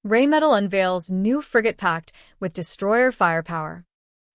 Rheinmetall unveils new frigate packed with destroyer firepower.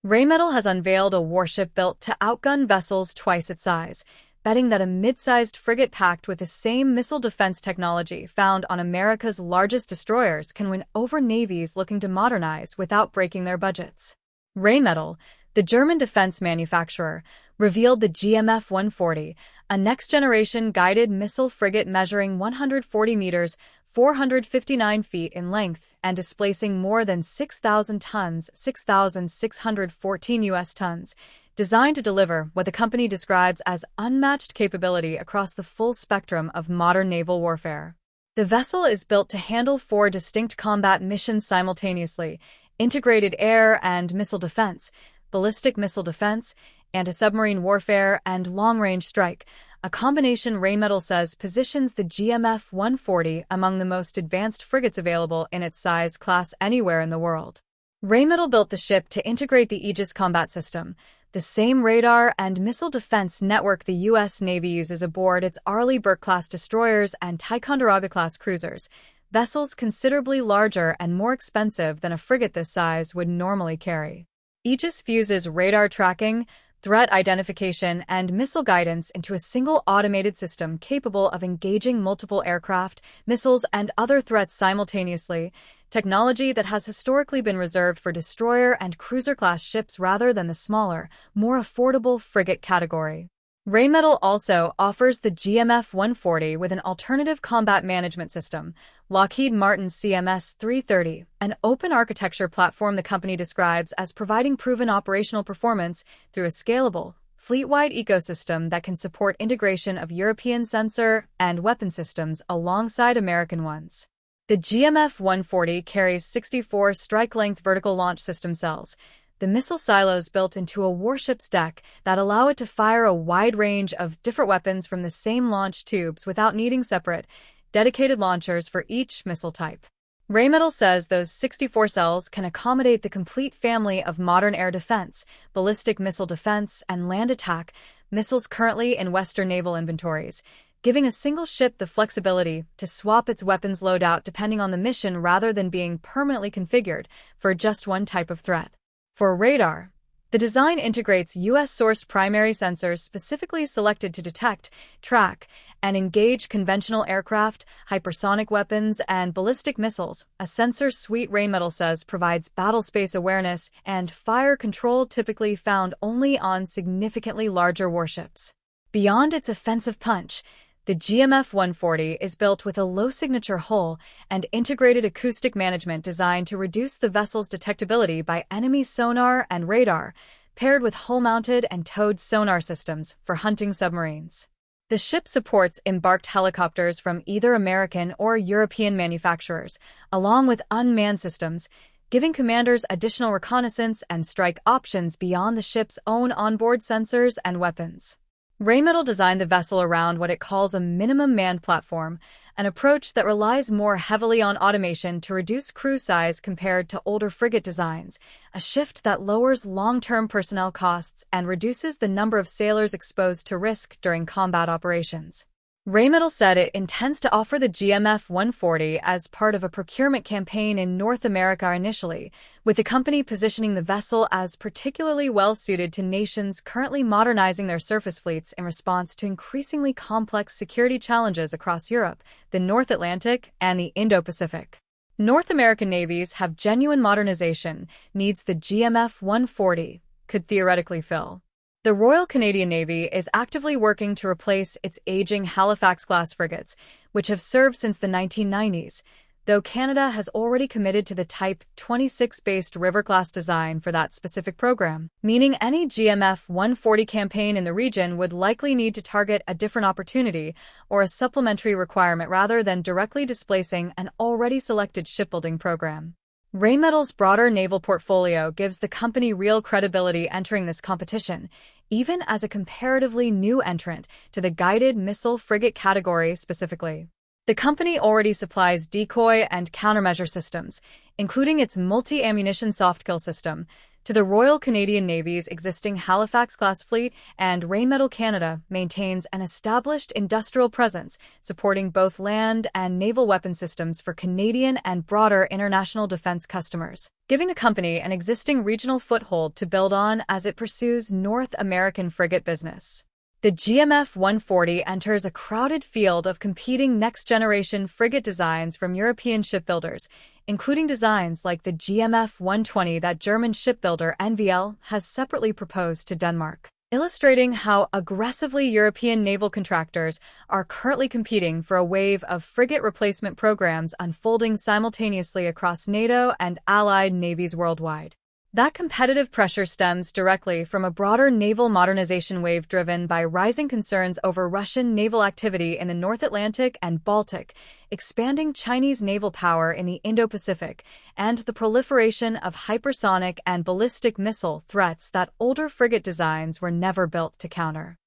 Rheinmetall has unveiled a warship built to outgun vessels twice its size, betting that a mid-sized frigate packed with the same missile defense technology found on America's largest destroyers can win over navies looking to modernize without breaking their budgets. Rheinmetall, the German defense manufacturer, revealed the GMF-140, a next-generation guided missile frigate measuring 140 meters, 459 feet in length and displacing more than 6,000 tons, 6,614 U.S. tons, designed to deliver what the company describes as unmatched capability across the full spectrum of modern naval warfare. The vessel is built to handle 4 distinct combat missions simultaneously: integrated air and missile defense, ballistic missile defense, anti-submarine warfare, and long-range strike, a combination Rheinmetall says positions the GMF-140 among the most advanced frigates available in its size class anywhere in the world. Rheinmetall built the ship to integrate the Aegis combat system, the same radar and missile defense network the U.S. Navy uses aboard its Arleigh Burke-class destroyers and Ticonderoga-class cruisers, vessels considerably larger and more expensive than a frigate this size would normally carry. Aegis fuses radar tracking, threat identification, and missile guidance into a single automated system capable of engaging multiple aircraft, missiles, and other threats simultaneously, technology that has historically been reserved for destroyer and cruiser-class ships rather than the smaller, more affordable frigate category. Rheinmetall also offers the GMF-140 with an alternative combat management system, Lockheed Martin's CMS-330, an open architecture platform the company describes as providing proven operational performance through a scalable, fleet-wide ecosystem that can support integration of European sensor and weapon systems alongside American ones. The GMF-140 carries 64 strike-length vertical launch system cells, the missile silos built into a warship's deck that allow it to fire a wide range of different weapons from the same launch tubes without needing separate, dedicated launchers for each missile type. Rheinmetall says those 64 cells can accommodate the complete family of modern air defense, ballistic missile defense, and land attack missiles currently in Western naval inventories, giving a single ship the flexibility to swap its weapons loadout depending on the mission rather than being permanently configured for just one type of threat. For radar, the design integrates U.S.-sourced primary sensors specifically selected to detect, track, and engage conventional aircraft, hypersonic weapons, and ballistic missiles. A sensor suite Rheinmetall says provides battlespace awareness and fire control typically found only on significantly larger warships. Beyond its offensive punch, the GMF-140 is built with a low-signature hull and integrated acoustic management designed to reduce the vessel's detectability by enemy sonar and radar, paired with hull-mounted and towed sonar systems for hunting submarines. The ship supports embarked helicopters from either American or European manufacturers, along with unmanned systems, giving commanders additional reconnaissance and strike options beyond the ship's own onboard sensors and weapons. Rheinmetall designed the vessel around what it calls a minimum manned platform, an approach that relies more heavily on automation to reduce crew size compared to older frigate designs, a shift that lowers long-term personnel costs and reduces the number of sailors exposed to risk during combat operations. Rheinmetall said it intends to offer the GMF-140 as part of a procurement campaign in North America initially, with the company positioning the vessel as particularly well-suited to nations currently modernizing their surface fleets in response to increasingly complex security challenges across Europe, the North Atlantic, and the Indo-Pacific. North American navies have genuine modernization needs the GMF-140 could theoretically fill. The Royal Canadian Navy is actively working to replace its aging Halifax-class frigates, which have served since the 1990s, though Canada has already committed to the Type 26-based River-class design for that specific program, meaning any GMF-140 campaign in the region would likely need to target a different opportunity or a supplementary requirement rather than directly displacing an already selected shipbuilding program. Rheinmetall's broader naval portfolio gives the company real credibility entering this competition, even as a comparatively new entrant to the guided missile frigate category specifically. The company already supplies decoy and countermeasure systems, including its multi-ammunition soft kill system, to the Royal Canadian Navy's existing Halifax-class fleet, and Rheinmetall Canada maintains an established industrial presence, supporting both land and naval weapon systems for Canadian and broader international defense customers, giving the company an existing regional foothold to build on as it pursues North American frigate business. The GMF-140 enters a crowded field of competing next-generation frigate designs from European shipbuilders, including designs like the GMF-120 that German shipbuilder unveils has separately proposed to Denmark, illustrating how aggressively European naval contractors are currently competing for a wave of frigate replacement programs unfolding simultaneously across NATO and allied navies worldwide. That competitive pressure stems directly from a broader naval modernization wave driven by rising concerns over Russian naval activity in the North Atlantic and Baltic, expanding Chinese naval power in the Indo-Pacific, and the proliferation of hypersonic and ballistic missile threats that older frigate designs were never built to counter.